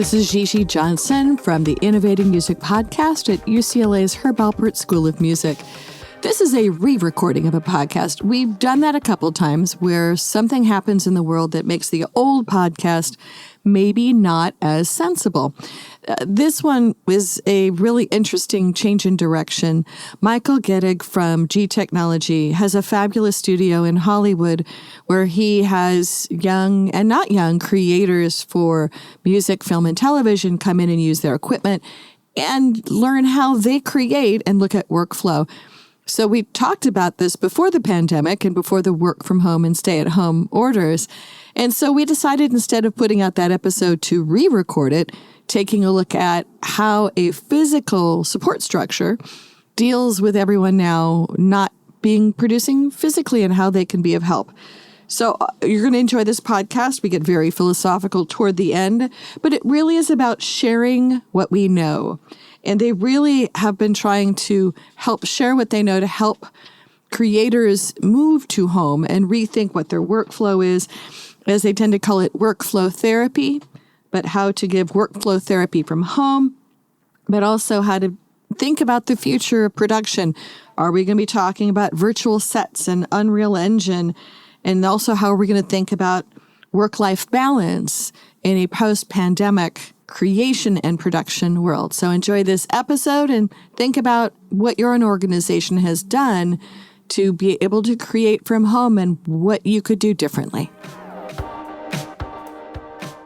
This is Gigi Johnson from the Innovating Music Podcast at UCLA's Herb Alpert School of Music. This is a re-recording of a podcast. We've done that a couple times where something happens in the world that makes the old podcast maybe not as sensible. This one was a really interesting change in direction. Michael Gitig from G-Technology has a fabulous studio in Hollywood where he has young and not young creators for music, film, and television come in and use their equipment and learn how they create and look at workflow. So we talked about this before the pandemic and before the work from home and stay at home orders. And so we decided instead of putting out that episode to re-record it, taking a look at how a physical support structure deals with everyone now not being producing physically and how they can be of help. So you're going to enjoy this podcast. We get very philosophical toward the end, but it really is about sharing what we know. And they really have been trying to help share what they know to help creators move to home and rethink what their workflow is, as they tend to call it workflow therapy, but how to give workflow therapy from home, but also how to think about the future of production. Are we going to be talking about virtual sets and Unreal Engine? And also how are we going to think about work-life balance in a post-pandemic creation and production world. So enjoy this episode and think about what your own organization has done to be able to create from home and what you could do differently.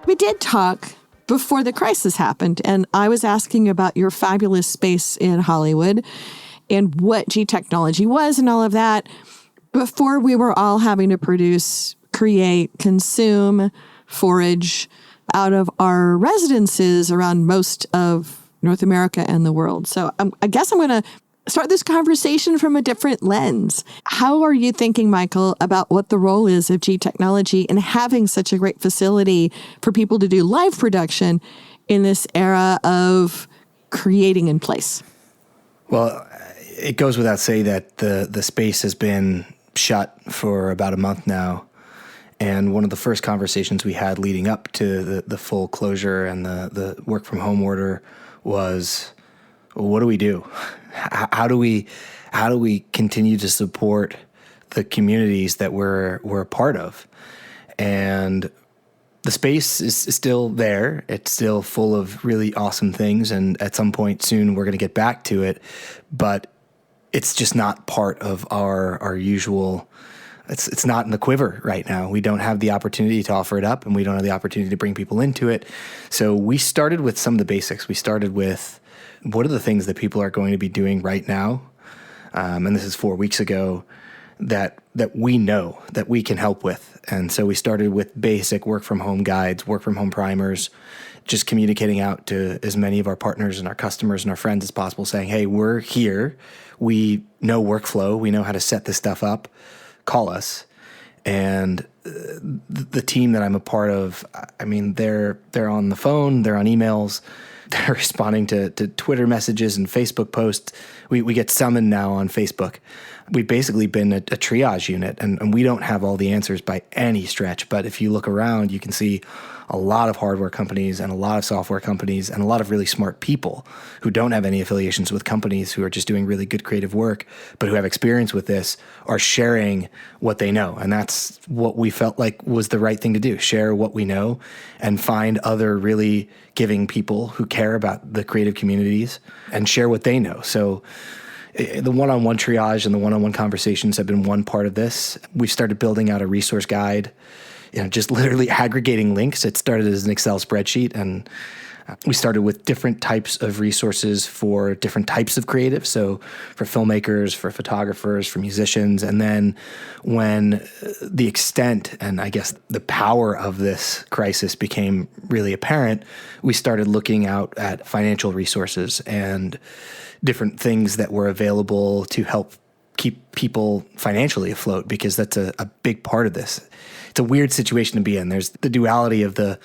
We did talk before the crisis happened, and I was asking about your fabulous space in Hollywood and what G-Technology was and all of that before we were all having to produce, create, consume, forage out of our residences around most of North America and the world. So I guess I'm going to start this conversation from a different lens. How are you thinking, Michael, about what the role is of G-Technology in having such a great facility for people to do live production in this era of creating in place? Well, it goes without saying that the space has been shut for about a month now. And one of the first conversations we had leading up to the full closure and the work from home order was, well, what do we do? How do we continue to support the communities that we're a part of? And the space is still there. It's still full of really awesome things. And at some point soon, we're going to get back to it. But it's just not part of our usual. It's not in the quiver right now. We don't have the opportunity to offer it up, and we don't have the opportunity to bring people into it. So we started with some of the basics. We started with what are the things that people are going to be doing right now, and this is 4 weeks ago, that we know that we can help with. And so we started with basic work from home guides, work from home primers, just communicating out to as many of our partners and our customers and our friends as possible, saying, hey, we're here. We know workflow. We know how to set this stuff up. Call us. And the team that I'm a part of, I mean, they're on the phone, they're on emails, they're responding to Twitter messages and Facebook posts. We get summoned now on Facebook. We've basically been a triage unit, and we don't have all the answers by any stretch. But if you look around, you can see a lot of hardware companies and a lot of software companies and a lot of really smart people who don't have any affiliations with companies who are just doing really good creative work, but who have experience with this, are sharing what they know. And that's what we felt like was the right thing to do, share what we know and find other really giving people who care about the creative communities and share what they know. So the one-on-one triage and the one-on-one conversations have been one part of this. We've started building out a resource guide, just literally aggregating links. It started as an Excel spreadsheet, and we started with different types of resources for different types of creatives. So for filmmakers, for photographers, for musicians. And then when the extent and I guess the power of this crisis became really apparent, we started looking out at financial resources and different things that were available to help keep people financially afloat, because that's a big part of this. It's a weird situation to be in. There's the duality of the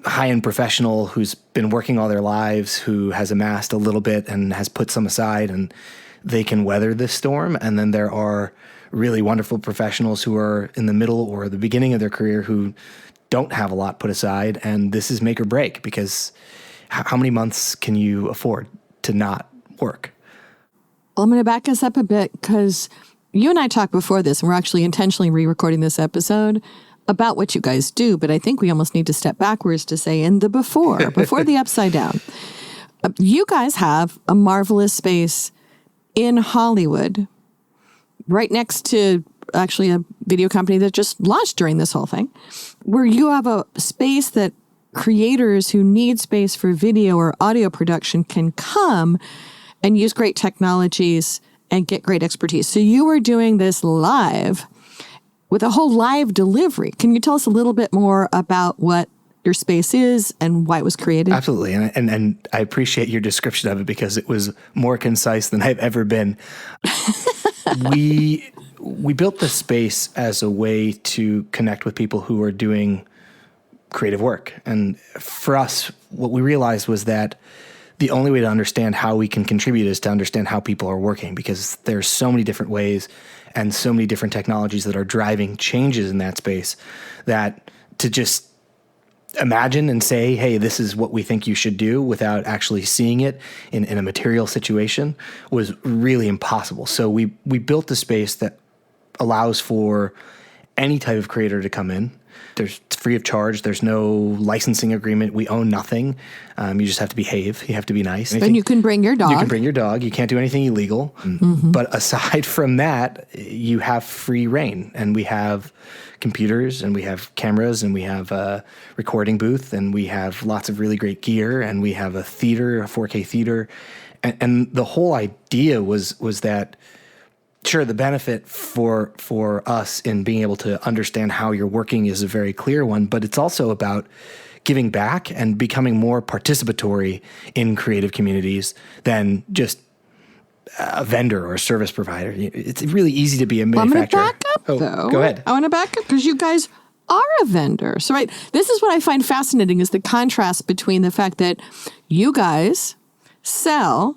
high-end professional who's been working all their lives, who has amassed a little bit and has put some aside, and they can weather this storm. And then there are really wonderful professionals who are in the middle or the beginning of their career who don't have a lot put aside, and this is make or break, because how many months can you afford to not work? Well, I'm going to back us up a bit, because you and I talked before this, and we're actually intentionally re-recording this episode about what you guys do, but I think we almost need to step backwards to say in the before the upside down. You guys have a marvelous space in Hollywood, right next to actually a video company that just launched during this whole thing, where you have a space that creators who need space for video or audio production can come and use great technologies and get great expertise. So you were doing this live with a whole live delivery. Can you tell us a little bit more about what your space is and why it was created? Absolutely. And I appreciate your description of it, because it was more concise than I've ever been. We built this space as a way to connect with people who are doing creative work. And for us, what we realized was that the only way to understand how we can contribute is to understand how people are working, because there's so many different ways and so many different technologies that are driving changes in that space, that to just imagine and say, hey, this is what we think you should do without actually seeing it in a material situation was really impossible. So we built a space that allows for any type of creator to come in. It's free of charge. There's no licensing agreement. We own nothing. You just have to behave. You have to be nice. And you can bring your dog. You can bring your dog. You can't do anything illegal. Mm-hmm. But aside from that, you have free reign. And we have computers, and we have cameras, and we have a recording booth, and we have lots of really great gear, and we have a theater, a 4K theater. And the whole idea was that, sure, the benefit for us in being able to understand how you're working is a very clear one, but it's also about giving back and becoming more participatory in creative communities than just a vendor or a service provider. It's really easy to be a manufacturer. I'm going to back up, though. Go ahead. I want to back up, because you guys are a vendor. So, right, this is what I find fascinating, is the contrast between the fact that you guys sell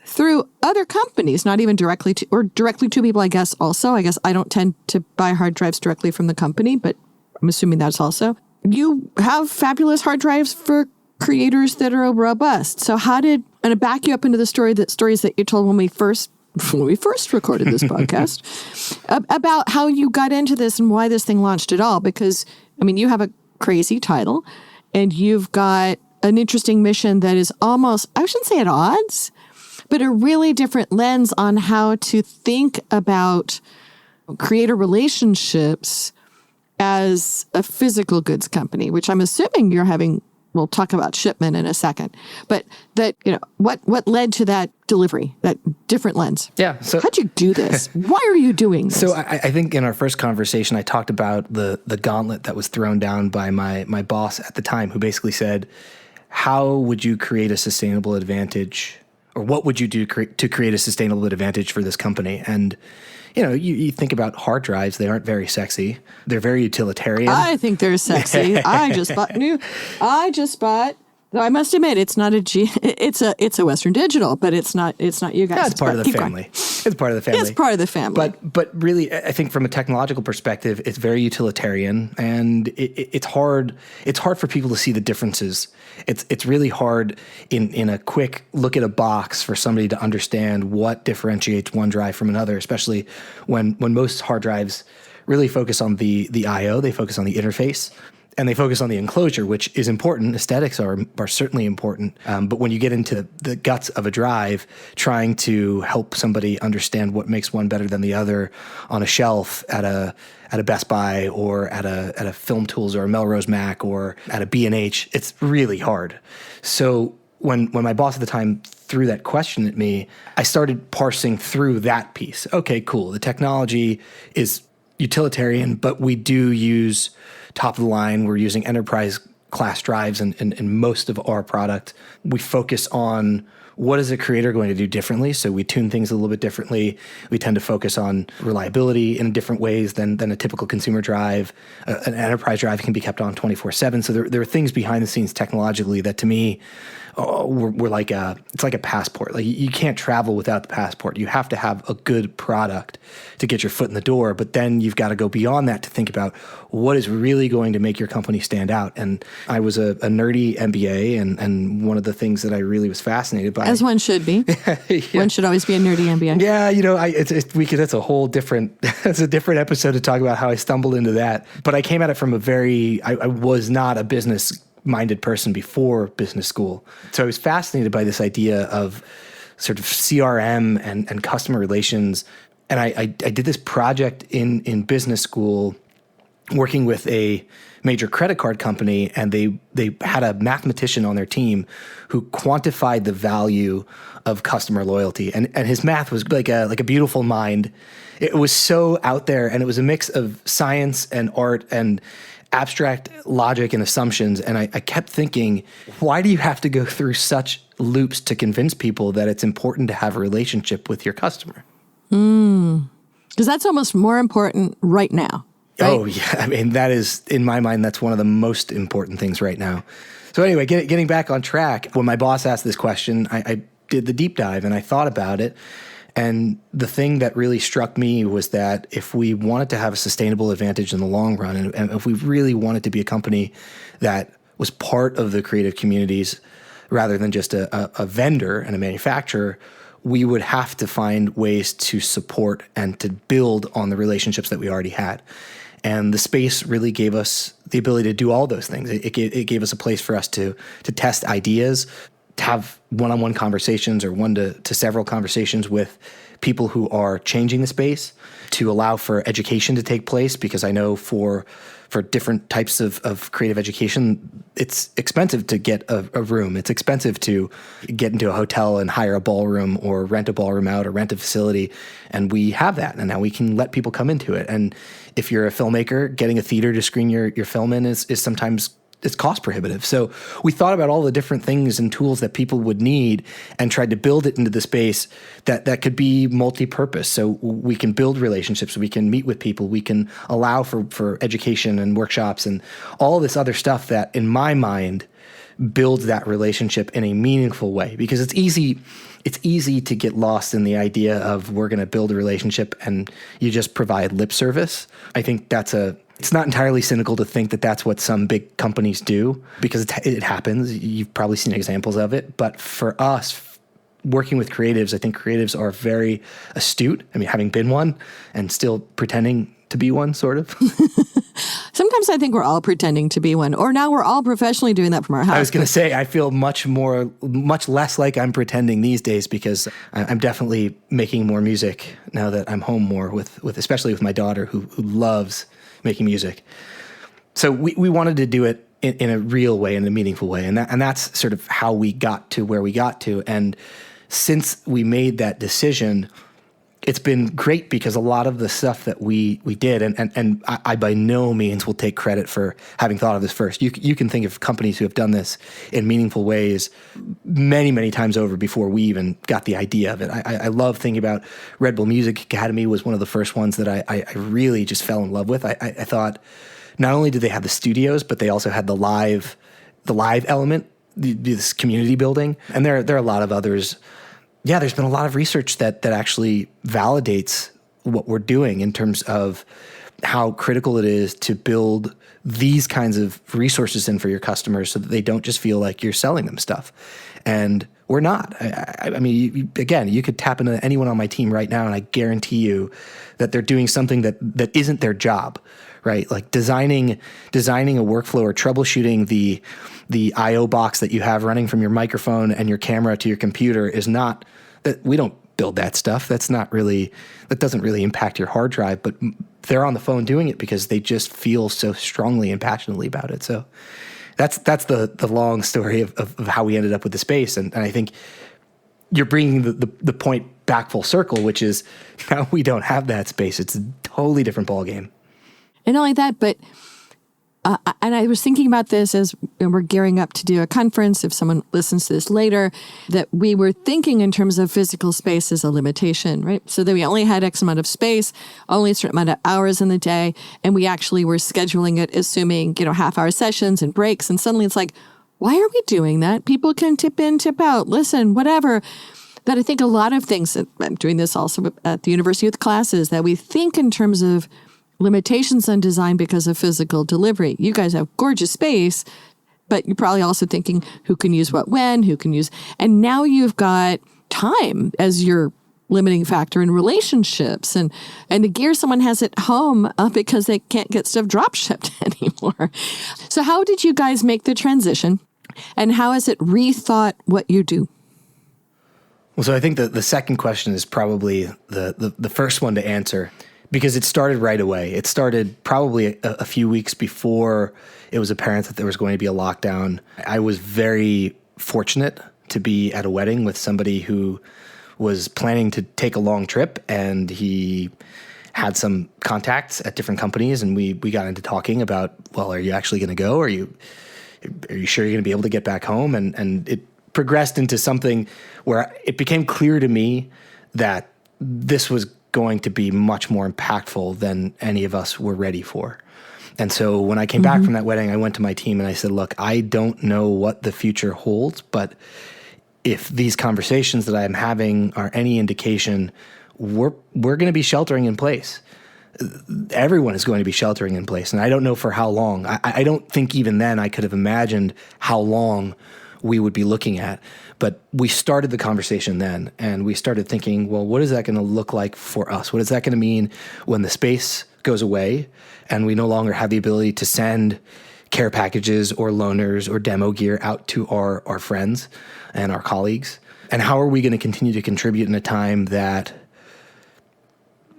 through other companies, not even directly to, or directly to people, I guess, also. I guess I don't tend to buy hard drives directly from the company, but I'm assuming that's also. You have fabulous hard drives for creators that are robust. So how did, and to back you up into the stories that you told when we first recorded this podcast, about how you got into this and why this thing launched at all. Because, I mean, you have a crazy title, and you've got an interesting mission that is almost, I shouldn't say at odds, but a really different lens on how to think about creator relationships as a physical goods company, which I'm assuming you're having. We'll talk about shipment in a second, but that, what led to that delivery, that different lens? Yeah. So how'd you do this? Why are you doing this? So I think in our first conversation, I talked about the gauntlet that was thrown down by my boss at the time, who basically said, how would you create a sustainable advantage, or what would you do to create a sustainable advantage for this company? And you think about hard drives, they aren't very sexy. They're very utilitarian. I think they're sexy. I just bought, though I must admit, it's not a G, it's a Western Digital, but it's not you guys. Yeah, it's part of the family. It's part of the family. It's part of the family. But really, I think from a technological perspective, it's very utilitarian, and it's hard for people to see the differences. It's really hard in a quick look at a box for somebody to understand what differentiates one drive from another, especially when most hard drives really focus on the I/O, they focus on the interface, and they focus on the enclosure, which is important. Aesthetics are certainly important. But when you get into the guts of a drive, trying to help somebody understand what makes one better than the other on a shelf at a Best Buy or at a Film Tools or a Melrose Mac or at a B&H, it's really hard. So when my boss at the time threw that question at me, I started parsing through that piece. Okay, cool. The technology is utilitarian, but we do use top of the line. We're using enterprise class drives and most of our product. We focus on what is a creator going to do differently? So we tune things a little bit differently. We tend to focus on reliability in different ways than a typical consumer drive. An enterprise drive can be kept on 24/7. So there are things behind the scenes technologically that to me, we're like it's like a passport. Like you can't travel without the passport. You have to have a good product to get your foot in the door, but then you've got to go beyond that to think about what is really going to make your company stand out. And I was a nerdy MBA, and one of the things that I really was fascinated by, as one should be, yeah. One should always be a nerdy MBA. Yeah, that's a whole different that's a different episode to talk about how I stumbled into that. But I came at it from I was not a business-minded person before business school. So I was fascinated by this idea of sort of CRM and customer relations. And I did this project in business school working with a major credit card company, and they had a mathematician on their team who quantified the value of customer loyalty. And his math was like a beautiful mind. It was so out there, and it was a mix of science and art and abstract logic and assumptions. And I kept thinking, why do you have to go through such loops to convince people that it's important to have a relationship with your customer? Because that's almost more important right now. Right? Oh, yeah. I mean, that is, in my mind, that's one of the most important things right now. So anyway, getting back on track, when my boss asked this question, I did the deep dive and I thought about it. And the thing that really struck me was that if we wanted to have a sustainable advantage in the long run, and if we really wanted to be a company that was part of the creative communities rather than just a vendor and a manufacturer, we would have to find ways to support and to build on the relationships that we already had. And the space really gave us the ability to do all those things. It gave us a place for us to test ideas, to have one-on-one conversations or one to several conversations with people who are changing the space, to allow for education to take place, because I know for different types of creative education, it's expensive to get a room. It's expensive to get into a hotel and hire a ballroom or rent a ballroom out or rent a facility. And we have that. And now we can let people come into it. And if you're a filmmaker, getting a theater to screen your film in is sometimes it's cost prohibitive. So we thought about all the different things and tools that people would need and tried to build it into the space that could be multi-purpose. So we can build relationships, we can meet with people, we can allow for education and workshops and all this other stuff that, in my mind, builds that relationship in a meaningful way. Because it's easy to get lost in the idea of we're going to build a relationship and you just provide lip service. I think it's not entirely cynical to think that that's what some big companies do, because it happens. You've probably seen examples of it. But for us, working with creatives, I think creatives are very astute. I mean, having been one and still pretending to be one, sort of. Sometimes I think we're all pretending to be one, or now we're all professionally doing that from our house. I was going to say, I feel much less like I'm pretending these days, because I'm definitely making more music now that I'm home more with especially with my daughter who loves making music. So we wanted to do it in a real way, in a meaningful way. And that's sort of how we got to where we got to. And since we made that decision, it's been great, because a lot of the stuff that we did, and I by no means will take credit for having thought of this first. You can think of companies who have done this in meaningful ways many, many times over before we even got the idea of it. I love thinking about Red Bull Music Academy was one of the first ones that I really just fell in love with. I thought not only did they have the studios, but they also had the live element, this community building. And there are a lot of others. Yeah, there's been a lot of research that actually validates what we're doing in terms of how critical it is to build these kinds of resources in for your customers so that they don't just feel like you're selling them stuff. And we're not. I mean, you could tap into anyone on my team right now, and I guarantee you that they're doing something that isn't their job, right? Like designing a workflow or troubleshooting the I/O box that you have running from your microphone and your camera to your computer is not that. We don't build that stuff. That doesn't really impact your hard drive, but they're on the phone doing it because they just feel so strongly and passionately about it. So that's the long story of how we ended up with the space. And I think you're bringing the point back full circle, which is now we don't have that space. It's a totally different ballgame. And not only that, but And I was thinking about this as we're gearing up to do a conference, if someone listens to this later, that we were thinking in terms of physical space as a limitation, right? So that we only had X amount of space, only a certain amount of hours in the day, and we actually were scheduling it assuming, half-hour sessions and breaks, and suddenly it's like, why are we doing that? People can tip in, tip out, listen, whatever. That I think a lot of things, I'm doing this also at the university with classes, that we think in terms of limitations on design because of physical delivery. You guys have gorgeous space, but you're probably also thinking who can use what when, and now you've got time as your limiting factor in relationships and the gear someone has at home because they can't get stuff drop shipped anymore. So how did you guys make the transition, and how has it rethought what you do? Well, so I think the second question is probably the first one to answer, because it started right away. It started probably a few weeks before it was apparent that there was going to be a lockdown. I was very fortunate to be at a wedding with somebody who was planning to take a long trip, and he had some contacts at different companies, and we got into talking about, well, are you actually going to go? Are you sure you're going to be able to get back home? And it progressed into something where it became clear to me that this was going to be much more impactful than any of us were ready for. And so when I came back from that wedding, I went to my team and I said, look, I don't know what the future holds, but if these conversations that I am having are any indication, we're going to be sheltering in place. Everyone is going to be sheltering in place. And I don't know for how long. I don't think even then I could have imagined how long we would be looking at. But we started the conversation then, and we started thinking, well, what is that going to look like for us? What is that going to mean when the space goes away and we no longer have the ability to send care packages or loaners or demo gear out to our friends and our colleagues? And how are we going to continue to contribute in a time that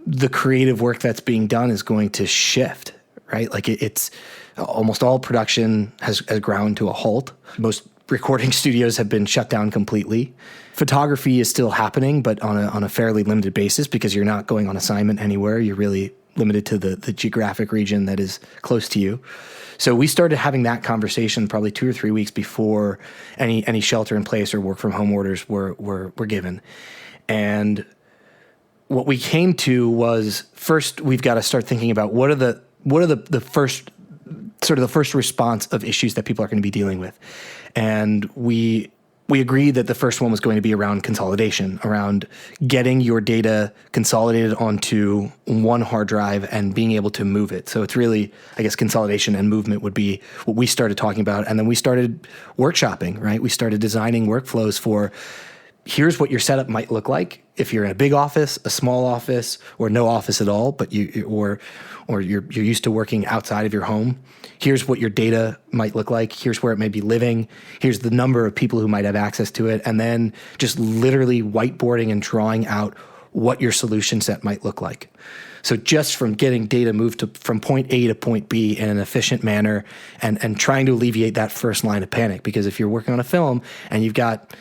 the creative work that's being done is going to shift, right? Like it's almost all production has ground to a halt. Most recording studios have been shut down completely. Photography is still happening, but on a fairly limited basis, because you're not going on assignment anywhere. You're really limited to the geographic region that is close to you. So we started having that conversation probably 2 or 3 weeks before any shelter in place or work from home orders were given. And what we came to was, first we've got to start thinking about what are the first response of issues that people are going to be dealing with. And we agreed that the first one was going to be around consolidation, around getting your data consolidated onto one hard drive and being able to move it. So it's really, I guess, consolidation and movement would be what we started talking about. And then we started workshopping, right? We started designing workflows for, here's what your setup might look like if you're in a big office, a small office, or no office at all, but you're used to working outside of your home. Here's what your data might look like. Here's where it may be living. Here's the number of people who might have access to it. And then just literally whiteboarding and drawing out what your solution set might look like. So just from getting data moved from point A to point B in an efficient manner and trying to alleviate that first line of panic. Because if you're working on a film and you've got,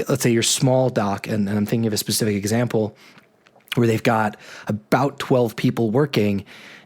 let's say your small doc, and I'm thinking of a specific example where they've got about 12 people working,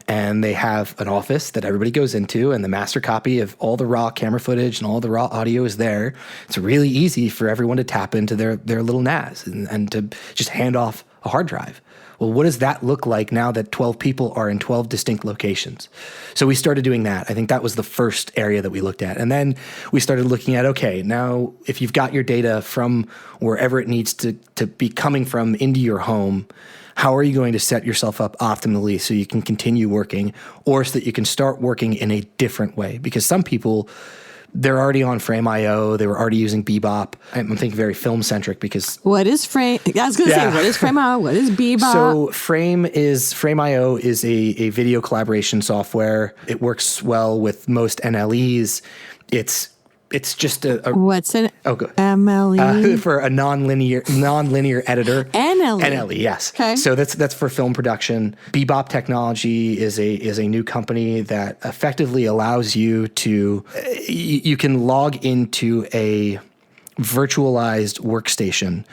and they have an office that everybody goes into, and the master copy of all the raw camera footage and all the raw audio is there. It's really easy for everyone to tap into their little NAS and to just hand off a hard drive. Well, what does that look like now that 12 people are in 12 distinct locations? So we started doing that. I think that was the first area that we looked at. And then we started looking at, okay, now if you've got your data from wherever it needs to be coming from into your home, how are you going to set yourself up optimally so you can continue working, or so that you can start working in a different way? Because some people, they're already on Frame.io. They were already using Bebop. I'm thinking very film-centric because... What is Frame? I was going to say, what is Frame.io? What is Bebop? So Frame.io is a video collaboration software. It works well with most NLEs. It's just what's an MLE? For a non-linear editor. NLE, yes. Okay. So that's for film production. Bebop Technology is a new company that effectively allows you to you can log into a virtualized workstation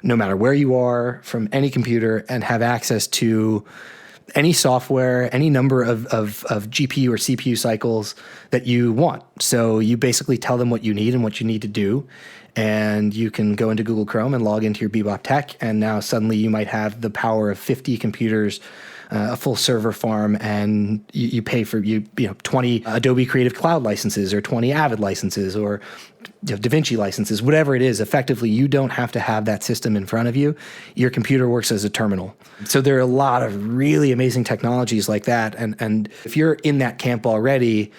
no matter where you are from any computer and have access to any software, any number of GPU or CPU cycles that you want. So you basically tell them what you need and what you need to do. And you can go into Google Chrome and log into your Bebop Tech. And now suddenly you might have the power of 50 computers, a full server farm, and you pay for 20 Adobe Creative Cloud licenses or 20 Avid licenses or DaVinci licenses, whatever it is. Effectively, you don't have to have that system in front of you. Your computer works as a terminal. So there are a lot of really amazing technologies like that. And if you're in that camp already,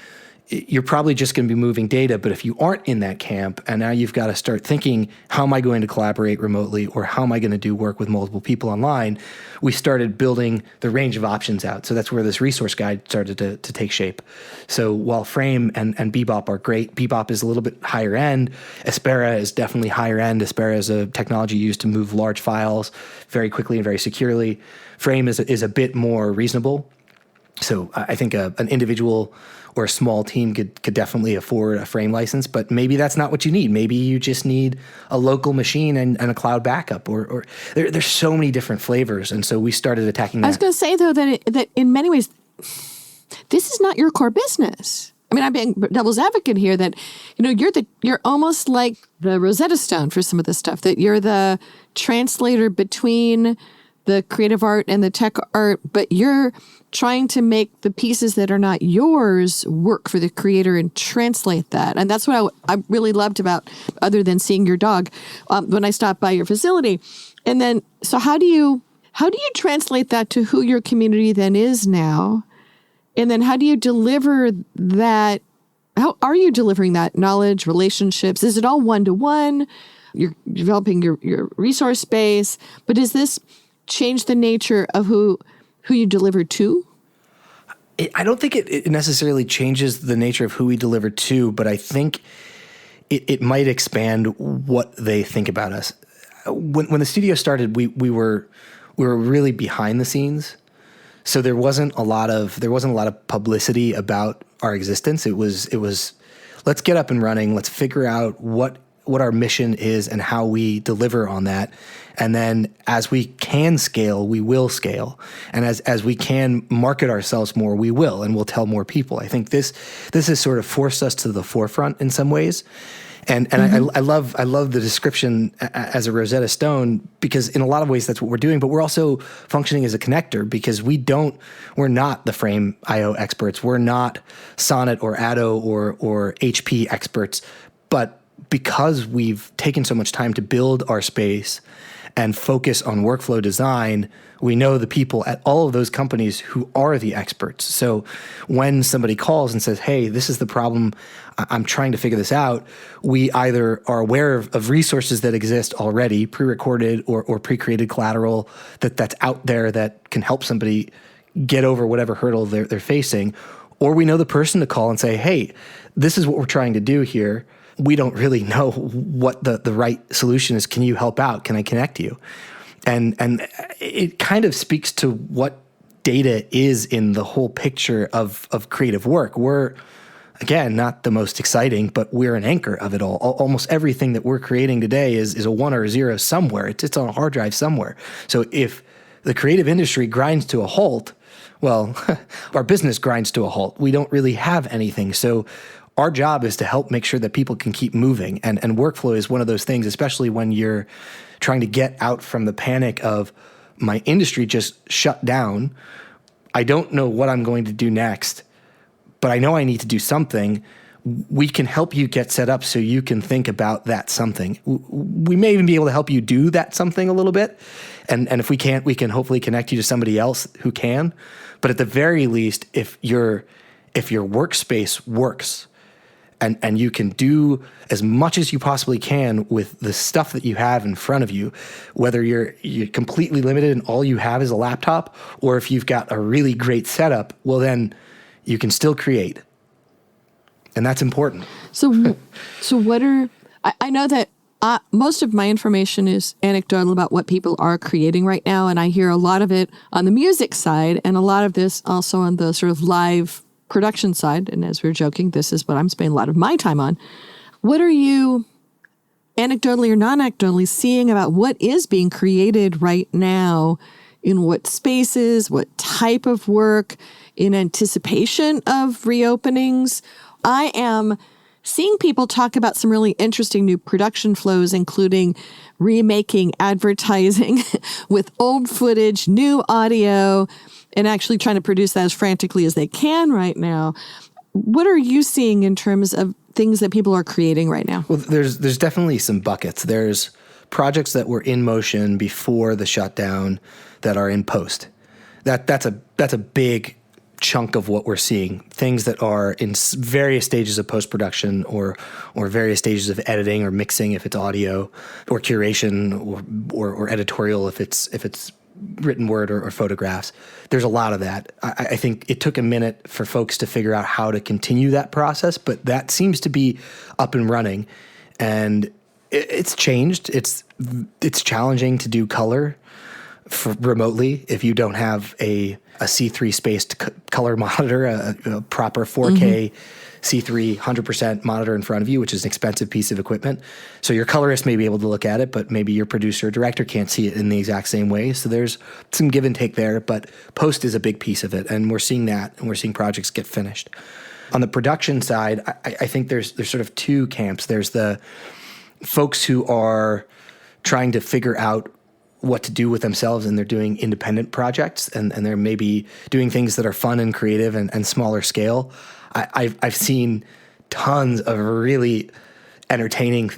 you're probably just going to be moving data. But if you aren't in that camp, and now you've got to start thinking, how am I going to collaborate remotely, or how am I going to do work with multiple people online? We started building the range of options out. So that's where this resource guide started to take shape. So while Frame and Bebop are great, Bebop is a little bit higher end. Aspera is definitely higher end. Aspera is a technology used to move large files very quickly and very securely. Frame is a bit more reasonable. So I think an individual or a small team could definitely afford a Frame license, but maybe that's not what you need. Maybe you just need a local machine and a cloud backup, or there's so many different flavors. And so we started attacking that. I was going to say, though, that in many ways, this is not your core business. I mean, I'm being devil's advocate here that, you're almost like the Rosetta Stone for some of this stuff, that you're the translator between the creative art and the tech art, but you're trying to make the pieces that are not yours work for the creator and translate that. And that's what I really loved about, other than seeing your dog, when I stopped by your facility. And then, so how do you translate that to who your community then is now? And then how do you deliver that? How are you delivering that knowledge, relationships? Is it all one-to-one? You're developing your resource base, but does this change the nature of who you deliver to? I don't think it necessarily changes the nature of who we deliver to, but I think it might expand what they think about us. When the studio started, we were really behind the scenes, so there wasn't a lot of publicity about our existence. It was let's get up and running, let's figure out what our mission is and how we deliver on that. And then as we can scale, we will scale. And as we can market ourselves more, we will, and we'll tell more people. I think this has sort of forced us to the forefront in some ways. And mm-hmm. I love the description as a Rosetta Stone, because in a lot of ways that's what we're doing, but we're also functioning as a connector, because we're not the Frame IO experts. We're not Sonnet or Atto or HP experts, but because we've taken so much time to build our space and focus on workflow design, we know the people at all of those companies who are the experts. So when somebody calls and says, hey, this is the problem, I'm trying to figure this out, we either are aware of resources that exist already, pre-recorded or pre-created collateral that's out there that can help somebody get over whatever hurdle they're facing, or we know the person to call and say, hey, this is what we're trying to do here. We don't really know what the right solution is. Can you help out? Can I connect you? And it kind of speaks to what data is in the whole picture of creative work. We're, again, not the most exciting, but we're an anchor of it all. Almost everything that we're creating today is a 1 or a 0 somewhere. It's on a hard drive somewhere. So if the creative industry grinds to a halt, well, our business grinds to a halt. We don't really have anything. So our job is to help make sure that people can keep moving. And workflow is one of those things, especially when you're trying to get out from the panic of my industry just shut down. I don't know what I'm going to do next, but I know I need to do something. We can help you get set up so you can think about that something. We may even be able to help you do that something a little bit. And if we can't, we can hopefully connect you to somebody else who can. But at the very least, if your workspace works, and you can do as much as you possibly can with the stuff that you have in front of you, whether you're completely limited and all you have is a laptop, or if you've got a really great setup, well, then you can still create. And that's important. So what are, I know that most of my information is anecdotal about what people are creating right now, and I hear a lot of it on the music side and a lot of this also on the sort of live production side. And as we were joking, this is what I'm spending a lot of my time on. What are you anecdotally or non-anecdotally seeing about what is being created right now in what spaces, what type of work, in anticipation of reopenings. I am seeing people talk about some really interesting new production flows, including remaking advertising with old footage, new audio, and actually trying to produce that as frantically as they can right now. What are you seeing in terms of things that people are creating right now? Well, there's definitely some buckets. There's projects that were in motion before the shutdown that are in post. That's a big chunk of what we're seeing. Things that are in various stages of post-production or various stages of editing or mixing if it's audio, or curation or editorial if it's written word or photographs. There's a lot of that. I think it took a minute for folks to figure out how to continue that process, but that seems to be up and running, and it's changed. It's challenging to do color remotely if you don't have a C3 spaced color monitor, a proper 4K C3 100% monitor in front of you, which is an expensive piece of equipment. So your colorist may be able to look at it, but maybe your producer or director can't see it in the exact same way. So there's some give and take there, but post is a big piece of it, and we're seeing that, and we're seeing projects get finished. On the production side, I think there's sort of two camps. There's the folks who are trying to figure out what to do with themselves, and they're doing independent projects, and they're maybe doing things that are fun and creative and smaller scale. I've seen tons of really entertaining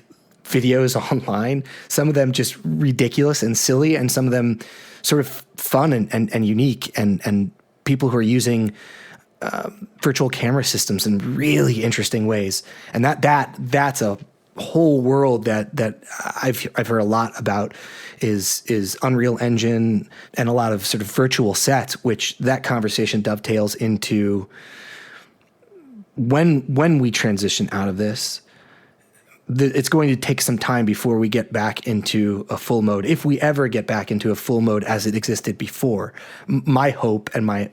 videos online, some of them just ridiculous and silly, and some of them sort of fun and unique, and people who are using virtual camera systems in really interesting ways. And that's a whole world that I've heard a lot about is Unreal Engine and a lot of sort of virtual sets, which that conversation dovetails into when we transition out of this. It's going to take some time before we get back into a full mode, if we ever get back into a full mode as it existed before. My hope and my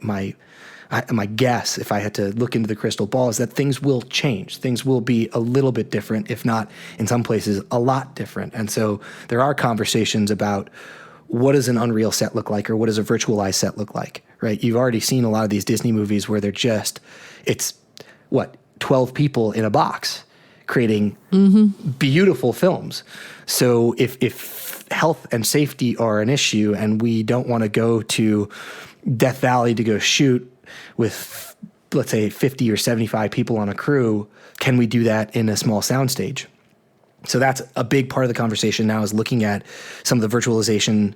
guess, if I had to look into the crystal ball, is that things will change. Things will be a little bit different, if not in some places a lot different. And so there are conversations about what does an Unreal set look like, or what does a virtualized set look like, right? You've already seen a lot of these Disney movies where it's 12 people in a box creating beautiful films. So if health and safety are an issue and we don't want to go to Death Valley to go shoot with, let's say, 50 or 75 people on a crew, can we do that in a small soundstage? So that's a big part of the conversation now, is looking at some of the virtualization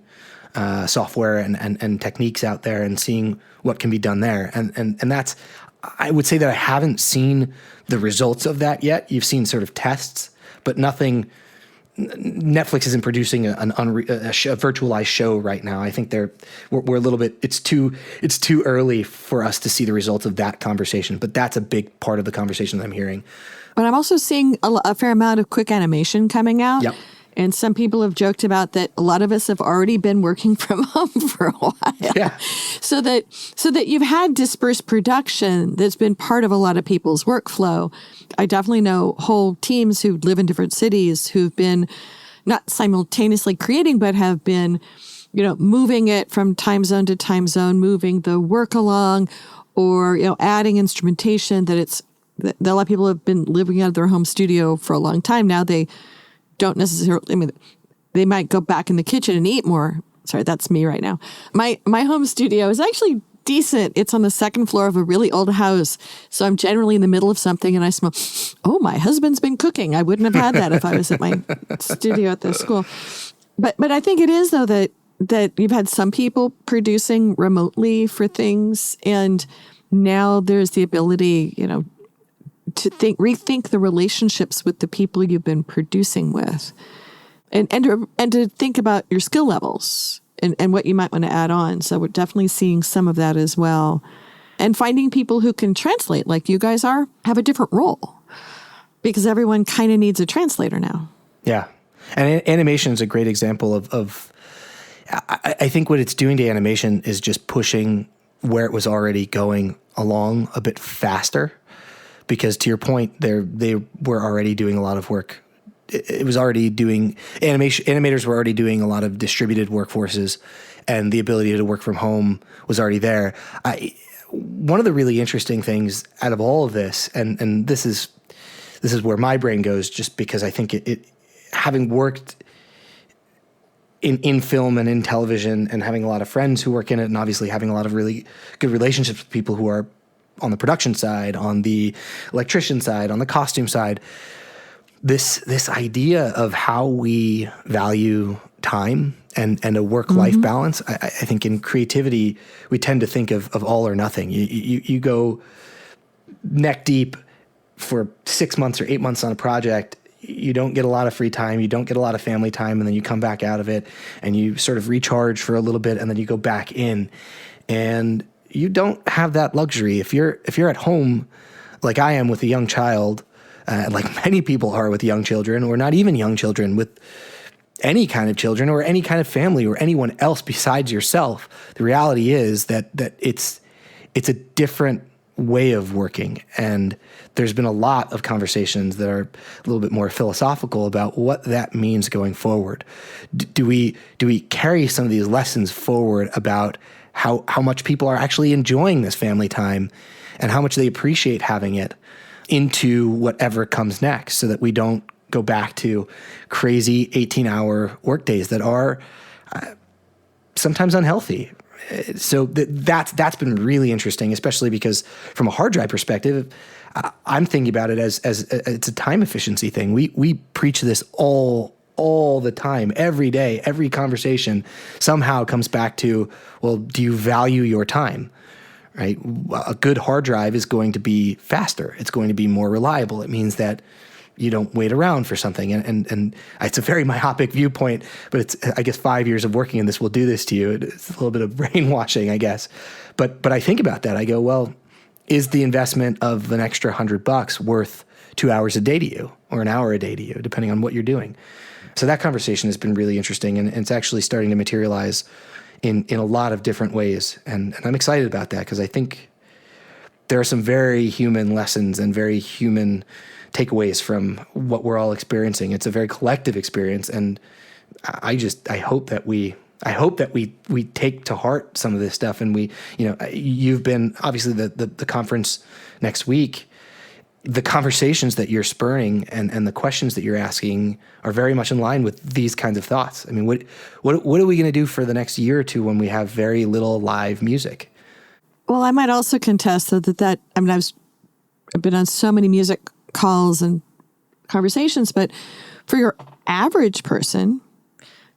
software and techniques out there and seeing what can be done there. And that's, I would say that I haven't seen the results of that yet. You've seen sort of tests, but nothing. Netflix isn't producing a virtualized show right now. I think we're a little bit. It's too early for us to see the results of that conversation. But that's a big part of the conversation that I'm hearing. But I'm also seeing a fair amount of quick animation coming out. Yep. And some people have joked about that a lot of us have already been working from home for a while. Yeah. So that you've had dispersed production that's been part of a lot of people's workflow. I definitely know whole teams who live in different cities who've been not simultaneously creating, but have been, moving it from time zone to time zone, moving the work along, or, adding instrumentation that a lot of people have been living out of their home studio for a long time now. They don't necessarily, they might go back in the kitchen and eat more. Sorry, that's me right now. My home studio is actually decent. It's on the second floor of a really old house. So I'm generally in the middle of something and I smell, oh, my husband's been cooking. I wouldn't have had that if I was at my studio at the school. But I think it is, though, that you've had some people producing remotely for things. And now there's the ability, to rethink the relationships with the people you've been producing with, and to think about your skill levels and what you might want to add on. So we're definitely seeing some of that as well. And finding people who can translate, like you guys have a different role, because everyone kind of needs a translator now. Yeah. And animation is a great example of I think what it's doing to animation is just pushing where it was already going along a bit faster. Because to your point, they were already doing a lot of work. It was already doing animators were already doing a lot of distributed workforces, and the ability to work from home was already there. One of the really interesting things out of all of this, and this is where my brain goes, just because I think it having worked in film and in television and having a lot of friends who work in it, and obviously having a lot of really good relationships with people who are on the production side, on the electrician side, on the costume side, this idea of how we value time and a work-life balance. I think in creativity, we tend to think of all or nothing. You go neck deep for 6 months or 8 months on a project. You don't get a lot of free time. You don't get a lot of family time. And then you come back out of it and you sort of recharge for a little bit, and then you go back in. And you don't have that luxury. If you're at home, like I am with a young child, like many people are with young children, or not even young children, with any kind of children or any kind of family or anyone else besides yourself, the reality is that it's a different way of working. And there's been a lot of conversations that are a little bit more philosophical about what that means going forward. Do we carry some of these lessons forward about how much people are actually enjoying this family time and how much they appreciate having it into whatever comes next, so that we don't go back to crazy 18-hour workdays that are sometimes unhealthy. So that's been really interesting, especially because from a hard drive perspective, I'm thinking about it as it's a time efficiency thing. We preach this all the time, every day, every conversation somehow comes back to, well, do you value your time? Right? A good hard drive is going to be faster. It's going to be more reliable. It means that you don't wait around for something. And it's a very myopic viewpoint, but it's, I guess, 5 years of working in this will do this to you. It's a little bit of brainwashing, I guess. But I think about that. I go, well, is the investment of an extra $100 worth 2 hours a day to you, or an hour a day to you, depending on what you're doing? So that conversation has been really interesting, and it's actually starting to materialize in a lot of different ways. And I'm excited about that, because I think there are some very human lessons and very human takeaways from what we're all experiencing. It's a very collective experience, and I hope that we take to heart some of this stuff. And you've been obviously the conference next week. The conversations that you're spurring and the questions that you're asking are very much in line with these kinds of thoughts. I mean, what are we going to do for the next year or two when we have very little live music? Well, I might also contest that I've been on so many music calls and conversations, but for your average person,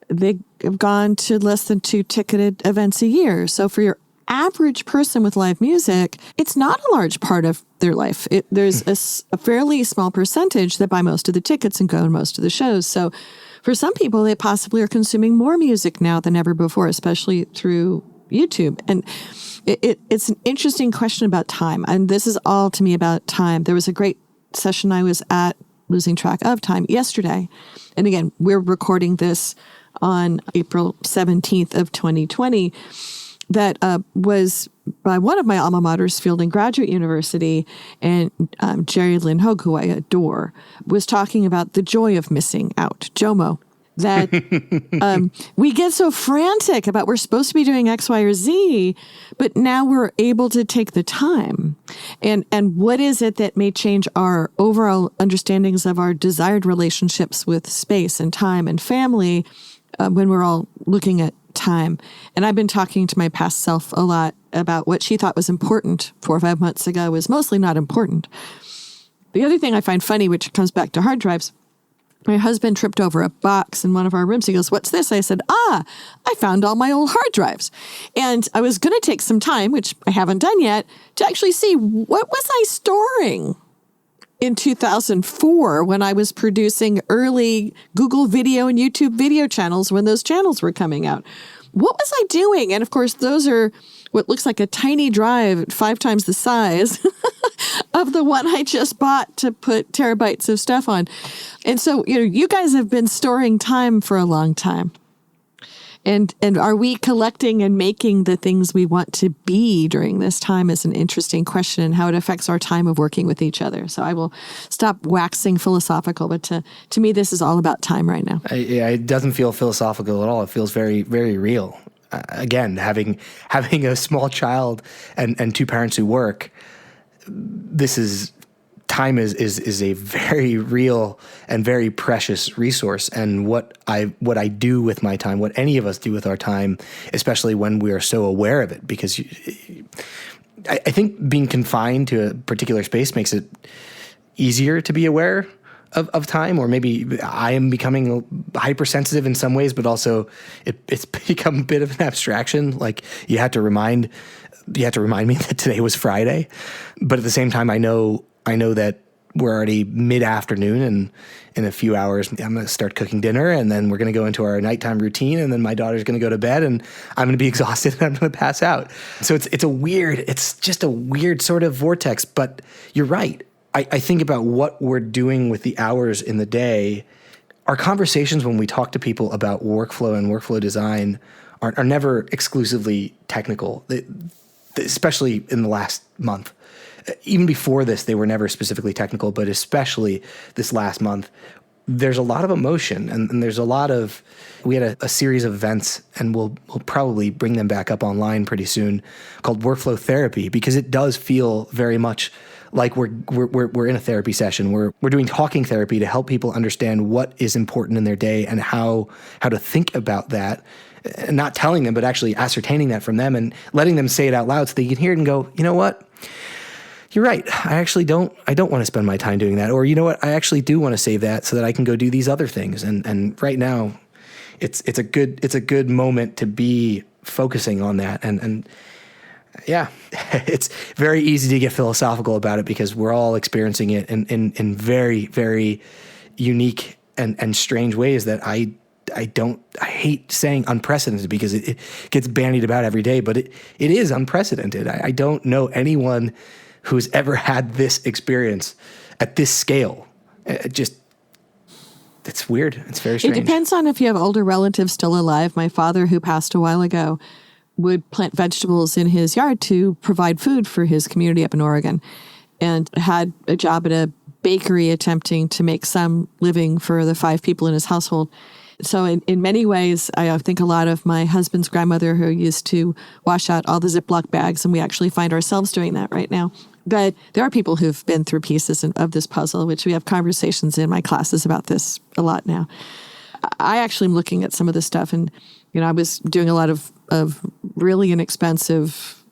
they have gone to less than 2 ticketed events a year. So for your average person with live music, it's not a large part of their life. There's a fairly small percentage that buy most of the tickets and go to most of the shows. So for some people, they possibly are consuming more music now than ever before, especially through YouTube. And it's an interesting question about time. And this is all to me about time. There was a great session I was at, losing track of time, yesterday. And again, we're recording this on April 17th of 2020. That was by one of my alma maters, Fielding Graduate University, and Jerry Lynn Hogue, who I adore, was talking about the joy of missing out, JOMO. That we get so frantic about we're supposed to be doing X, Y, or Z, but now we're able to take the time. And what is it that may change our overall understandings of our desired relationships with space and time and family when we're all looking at time? And I've been talking to my past self a lot about what she thought was important 4 or 5 months ago was mostly not important. The other thing I find funny, which comes back to hard drives, my husband tripped over a box in one of our rooms. He goes, "What's this?" I said, I found all my old hard drives. And I was going to take some time, which I haven't done yet, to actually see what was I storing in 2004 when I was producing early Google video and YouTube video channels when those channels were coming out. What was I doing? And of course, those are what looks like a tiny drive 5 times the size of the one I just bought to put terabytes of stuff on. And so, you guys have been storing time for a long time. And are we collecting and making the things we want to be during this time is an interesting question, and how it affects our time of working with each other. So I will stop waxing philosophical, but to me, this is all about time right now. It doesn't feel philosophical at all. It feels very, very real. again, having a small child and two parents who work, time is a very real and very precious resource. And what I do with my time, what any of us do with our time, especially when we are so aware of it, because I think being confined to a particular space makes it easier to be aware of time, or maybe I am becoming hypersensitive in some ways, but also it's become a bit of an abstraction. Like you had to remind me that today was Friday, but at the same time, I know that we're already mid-afternoon, and in a few hours, I'm going to start cooking dinner, and then we're going to go into our nighttime routine, and then my daughter's going to go to bed, and I'm going to be exhausted, and I'm going to pass out. So it's just a weird sort of vortex, but you're right. I think about what we're doing with the hours in the day. Our conversations when we talk to people about workflow and workflow design are never exclusively technical, especially in the last month. Even before this, they were never specifically technical, but especially this last month, there's a lot of emotion, and there's a lot of, we had a series of events, and we'll probably bring them back up online pretty soon, called Workflow Therapy, because it does feel very much like we're in a therapy session. We're doing talking therapy to help people understand what is important in their day and how to think about that, and not telling them, but actually ascertaining that from them and letting them say it out loud so they can hear it and go, you know what? You're right. I don't want to spend my time doing that. Or you know what? I actually do want to save that so that I can go do these other things. And right now it's a good moment to be focusing on that. And yeah, it's very easy to get philosophical about it because we're all experiencing it in very, very unique and strange ways that I hate saying unprecedented because it gets bandied about every day, but it is unprecedented. I don't know anyone who's ever had this experience at this scale. It's weird. It's very strange. It depends on if you have older relatives still alive. My father, who passed a while ago, would plant vegetables in his yard to provide food for his community up in Oregon, and had a job at a bakery attempting to make some living for the 5 people in his household. So in many ways, I think a lot of my husband's grandmother, who used to wash out all the Ziploc bags, and we actually find ourselves doing that right now. But there are people who've been through pieces of this puzzle, which we have conversations in my classes about this a lot now. I actually am looking at some of this stuff, and I was doing a lot of really inexpensive,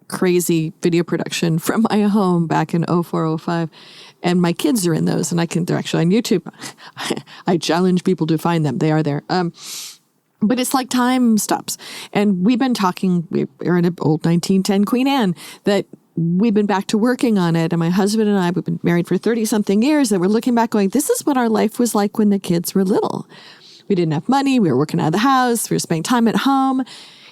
crazy video production from my home back in 04, 05. And my kids are in those, and they're actually on YouTube. I challenge people to find them. They are there. But it's like time stops. And we've been talking, we're in an old 1910 Queen Anne, that we've been back to working on it. And my husband and I, we've been married for 30-something years, and we're looking back going, this is what our life was like when the kids were little. We didn't have money. We were working out of the house. We were spending time at home.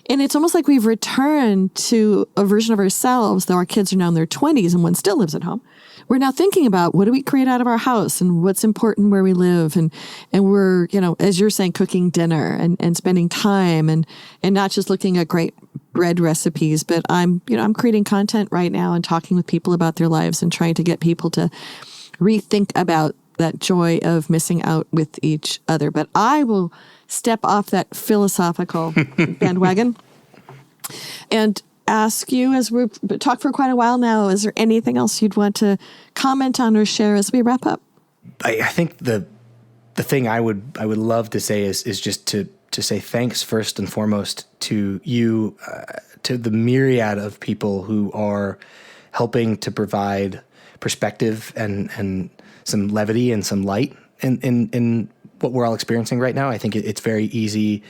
And it's almost like we've returned to a version of ourselves, though our kids are now in their 20s and one still lives at home. We're now thinking about what do we create out of our house and what's important where we live. And we're, as you're saying, cooking dinner and spending time and not just looking at great bread recipes, but I'm creating content right now and talking with people about their lives and trying to get people to rethink about that joy of missing out with each other. But I will step off that philosophical bandwagon and ask you, as we've talked for quite a while now, is there anything else you'd want to comment on or share as we wrap up? I think the thing I would love to say is just to say thanks first and foremost to you, to the myriad of people who are helping to provide perspective and some levity and some light in what we're all experiencing right now. I think it's very easy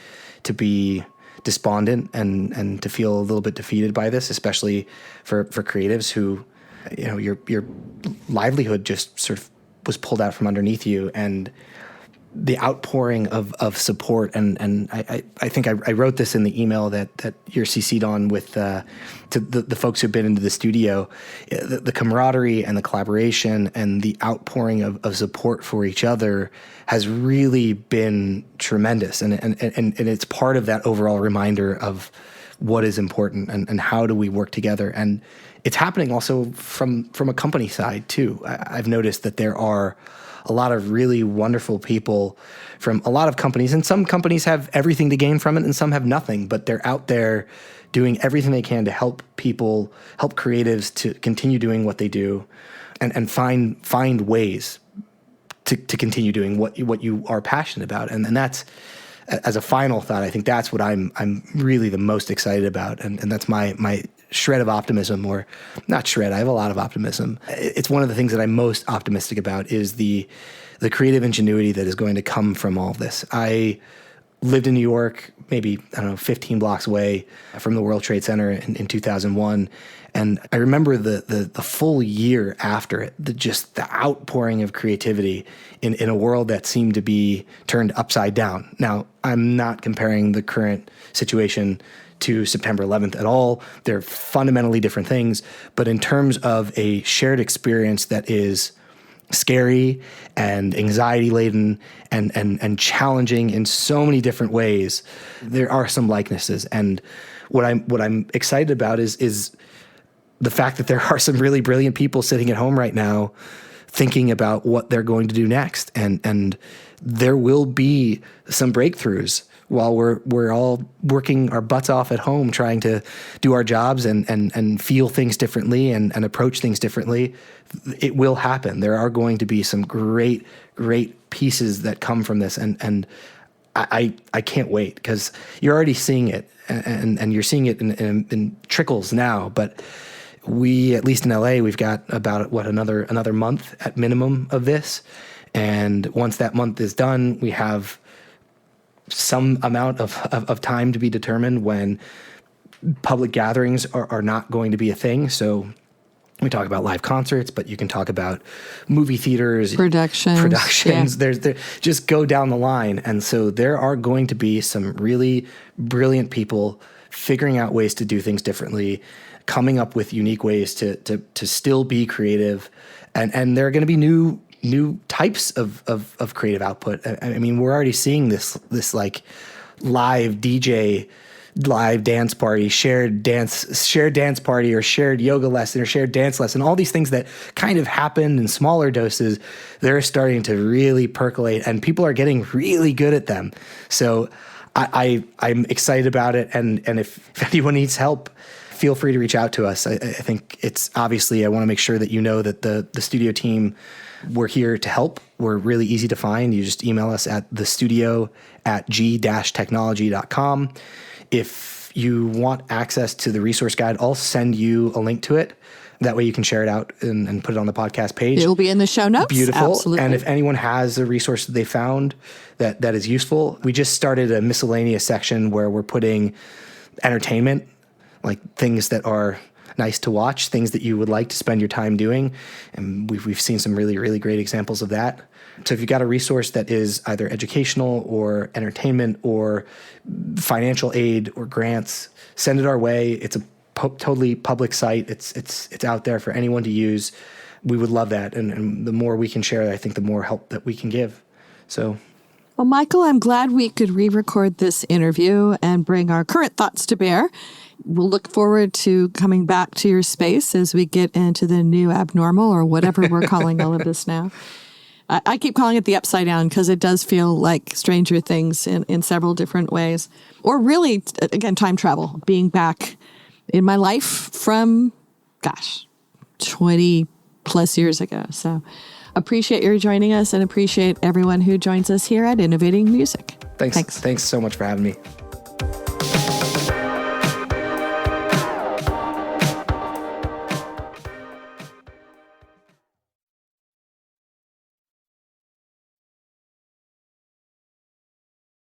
to be despondent and to feel a little bit defeated by this, especially for creatives who, your livelihood just sort of was pulled out from underneath you, and the outpouring of support. And I think I wrote this in the email that you're CC'd on with to the folks who've been into the studio, the camaraderie and the collaboration and the outpouring of support for each other has really been tremendous. And it's part of that overall reminder of what is important and how do we work together. And it's happening also from a company side too. I've noticed that there are a lot of really wonderful people from a lot of companies, and some companies have everything to gain from it and some have nothing, but they're out there doing everything they can to help people, help creatives to continue doing what they do and find ways to continue doing what you are passionate about. And that's, as a final thought, I think that's what I'm really the most excited about. And that's my shred of optimism, or not shred, I have a lot of optimism. It's one of the things that I'm most optimistic about is the creative ingenuity that is going to come from all of this. I lived in New York, maybe, 15 blocks away from the World Trade Center in 2001. And I remember the full year after it, the outpouring of creativity in a world that seemed to be turned upside down. Now, I'm not comparing the current situation to September 11th at all. They're fundamentally different things. But in terms of a shared experience that is scary and anxiety-laden and challenging in so many different ways, there are some likenesses. And what I'm excited about is the fact that there are some really brilliant people sitting at home right now thinking about what they're going to do next. And there will be some breakthroughs while we're all working our butts off at home trying to do our jobs and feel things differently and approach things differently. It will happen. There are going to be some great pieces that come from this. And I can't wait, because you're already seeing it and you're seeing it in trickles now. But we, at least in LA, we've got about another month at minimum of this. And once that month is done, we have some amount of time to be determined when public gatherings are not going to be a thing. So we talk about live concerts, but you can talk about movie theaters, productions. Yeah. There, just go down the line. And so there are going to be some really brilliant people figuring out ways to do things differently, coming up with unique ways to still be creative. And there are going to be new types of creative output. I mean, we're already seeing this like live DJ, live dance party, shared dance party, or shared yoga lesson, or shared dance lesson. All these things that kind of happened in smaller doses, they're starting to really percolate, and people are getting really good at them. So I'm excited about it. And if anyone needs help, feel free to reach out to us. I think it's obviously, I want to make sure that you know that the studio team, we're here to help. We're really easy to find. You just email us at thestudio@g-technology.com. If you want access to the resource guide, I'll send you a link to it. That way you can share it out and put it on the podcast page. It will be in the show notes. Beautiful. Absolutely. And if anyone has a resource that they found that is useful, we just started a miscellaneous section where we're putting entertainment, like things that are nice to watch, things that you would like to spend your time doing. And we've seen some really, really great examples of that. So if you've got a resource that is either educational or entertainment or financial aid or grants, send it our way. It's a totally public site. It's out there for anyone to use. We would love that. And the more we can share, I think the more help that we can give. So, well, Michael, I'm glad we could re-record this interview and bring our current thoughts to bear. We'll look forward to coming back to your space as we get into the new abnormal, or whatever we're calling all of this now. I keep calling it the upside down because it does feel like Stranger Things in several different ways. Or really, again, time travel, being back in my life from, 20 plus years ago. So appreciate your joining us, and appreciate everyone who joins us here at Innovating Music. Thanks so much for having me.